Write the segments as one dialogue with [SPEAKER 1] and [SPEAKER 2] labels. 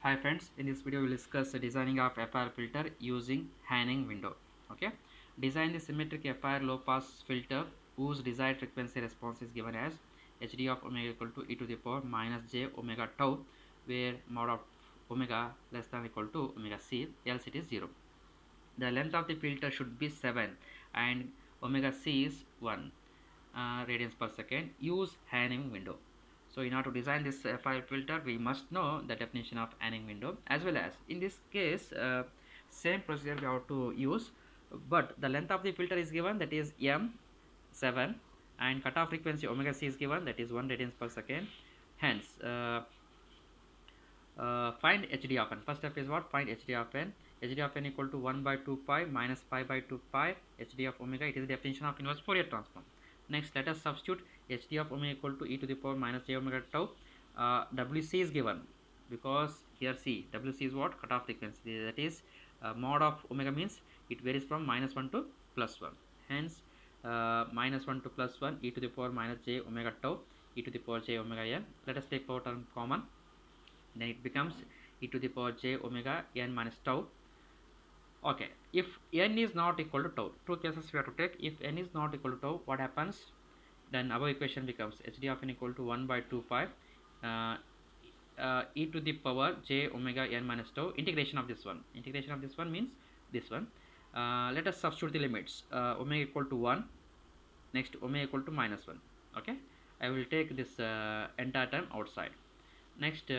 [SPEAKER 1] Hi friends, in this video we will discuss the designing of FIR filter using Hanning window. Okay, design the symmetric FIR low pass filter whose desired frequency response is given as HD of omega equal to e to the power minus j omega tau, where mod of omega less than or equal to omega c, else it is 0. The length of the filter should be 7 and omega c is 1 radians per second. Use Hanning window. So in order to design this FIR filter, we must know the definition of Hanning window, as well as in this case same procedure we have to use, but the length of the filter is given, that is m 7, and cutoff frequency omega c is given, that is 1 radians per second. Hence find HD of n. First step is what? Find HD of n. HD of n equal to 1 by 2 pi minus pi by 2 pi HD of omega. It is the definition of inverse Fourier transform. Next, let us substitute HD of omega equal to e to the power minus j omega tau. WC is given because here see WC is what? Cutoff frequency, that is mod of omega means it varies from minus 1 to plus 1. Hence minus 1 to plus 1 e to the power minus j omega tau e to the power j omega n. Let us take power term common, then it becomes e to the power j omega n minus tau. Okay, if n is not equal to tau, two cases we have to take. If n is not equal to tau, what happens? Then our equation becomes hd of n equal to 1 by 2 pi e to the power j omega n minus tau. Integration of this one means this one. Let us substitute the limits. Omega equal to 1, next omega equal to minus 1. Okay, I will take this entire term outside. Next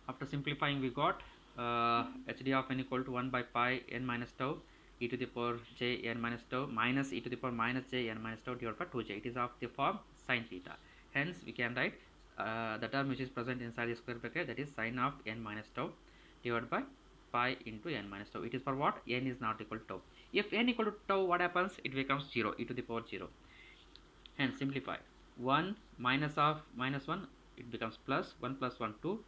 [SPEAKER 1] after simplifying, we got hd of n equal to 1 by pi n minus tau e to the power j n minus tau minus e to the power minus j n minus tau divided by 2j. It is of the form sin theta. Hence we can write the term which is present inside the square bracket, that is sin of n minus tau divided by pi into n minus tau. It is for what? N is not equal to tau. If n equal to tau, what happens? It becomes 0, e to the power 0. Hence simplify. 1 minus of minus 1, it becomes plus 1 plus 1 2.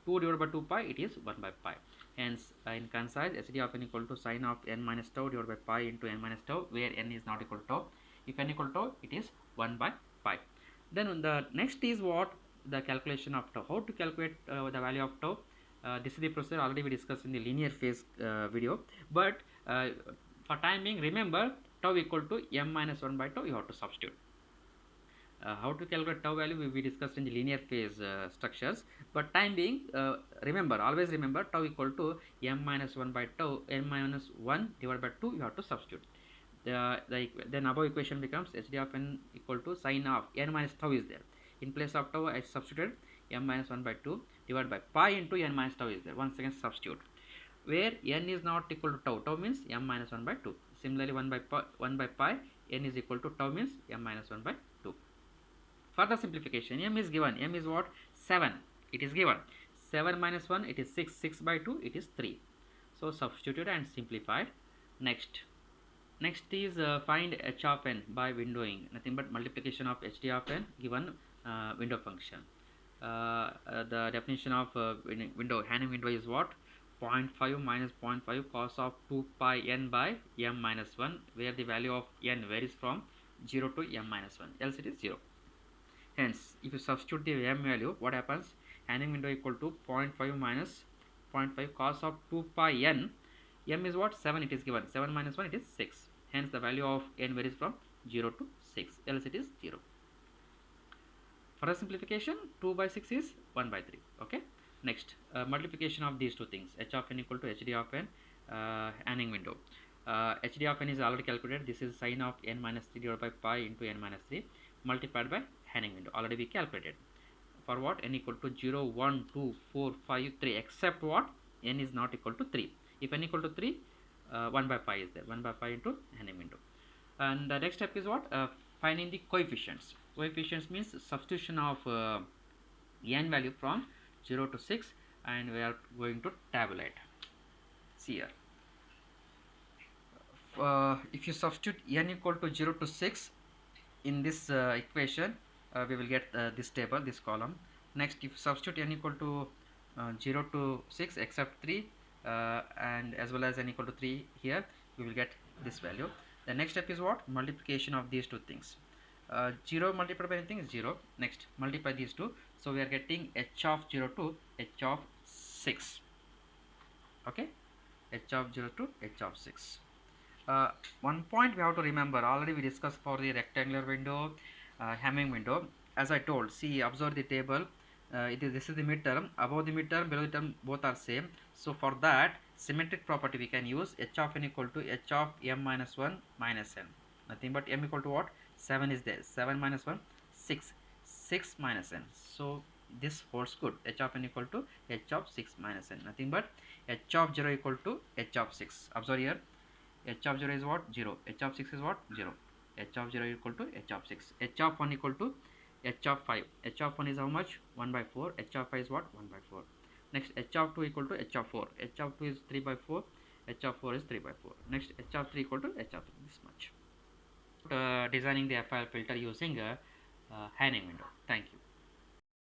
[SPEAKER 1] 2 divided by 2 pi, it is 1 by pi. Hence in concise, hd of n equal to sin of n minus tau divided by pi into n minus tau, where n is not equal to tau. If n equal to tau, it is 1 by pi. Then the next is what? The calculation of tau. How to calculate the value of tau? This is the procedure already we discussed in the linear phase video, but for time being, remember tau equal to m minus 1 by tau, you have to substitute. How to calculate tau value we discussed in the linear phase structures, but time being remember, always remember tau equal to m minus 1 by tau, n minus 1 divided by 2, you have to substitute. Then above equation becomes hd of n equal to sin of n minus tau is there. In place of tau, I substituted m minus 1 by 2 divided by pi into n minus tau is there. Once again substitute. Where n is not equal to tau, tau means m minus 1 by 2. Similarly 1 by pi, n is equal to tau means m minus 1 by 2. Further simplification, m is given, m is what? 7, it is given. 7 minus 1, it is 6, 6 by 2, it is 3. So substituted and simplified. Next is find h of n by windowing, nothing but multiplication of hd of n given window function. The definition of window, Hanning window is what? 0.5 minus 0.5 cos of 2 pi n by m minus 1, where the value of n varies from 0 to m minus 1, else it is 0. Hence, if you substitute the m value, what happens? Hanning window equal to 0.5 minus 0.5 cos of 2 pi n. M is what? 7, it is given. 7 minus 1, it is 6. Hence, the value of n varies from 0 to 6, else it is 0. For the simplification, 2 by 6 is 1 by 3. Okay. Next, multiplication of these two things. H of n equal to hd of n, Hanning window. hd of n is already calculated. This is sin of n minus 3 divided by pi into n minus 3 multiplied by Hanning window. Already we calculated. For what? N equal to 0, 1, 2, 4, 5, 3, except what? N is not equal to 3. If n equal to 3, 1 by pi is there. 1 by pi into Hanning window. And the next step is what? Finding the coefficients. Coefficients means substitution of n value from 0 to 6, and we are going to tabulate. See here. If you substitute n equal to 0 to 6 in this equation, we will get this table, this column. Next, if you substitute n equal to 0 to 6 except 3 and as well as n equal to 3 here, we will get this value. The next step is what? Multiplication of these two things. 0 multiplied by anything is 0. Next, multiply these two. So we are getting h of 0 to h of 6. Okay, h of 0 to h of 6. One point we have to remember, already we discussed for the rectangular window, Hamming window. As I told, see, observe the table. This is the midterm. Above the midterm, below the term, both are same. So for that symmetric property, we can use h of n equal to h of m minus 1 minus n. Nothing but m equal to what? 7 is there. 7 minus 1, 6. 6 minus n. So this holds good. H of n equal to h of 6 minus n. Nothing but h of 0 equal to h of 6. Observe here. H of 0 is what? 0. H of 6 is what? 0. H of 0 equal to h of 6. H of 1 equal to h of 5. H of 1 is how much? 1 by 4. H of 5 is what? 1 by 4. Next, h of 2 equal to h of 4. H of 2 is 3 by 4. H of 4 is 3 by 4. Next, h of 3 equal to h of 3. This much. Designing the FIR filter using a Hanning window. Thank you.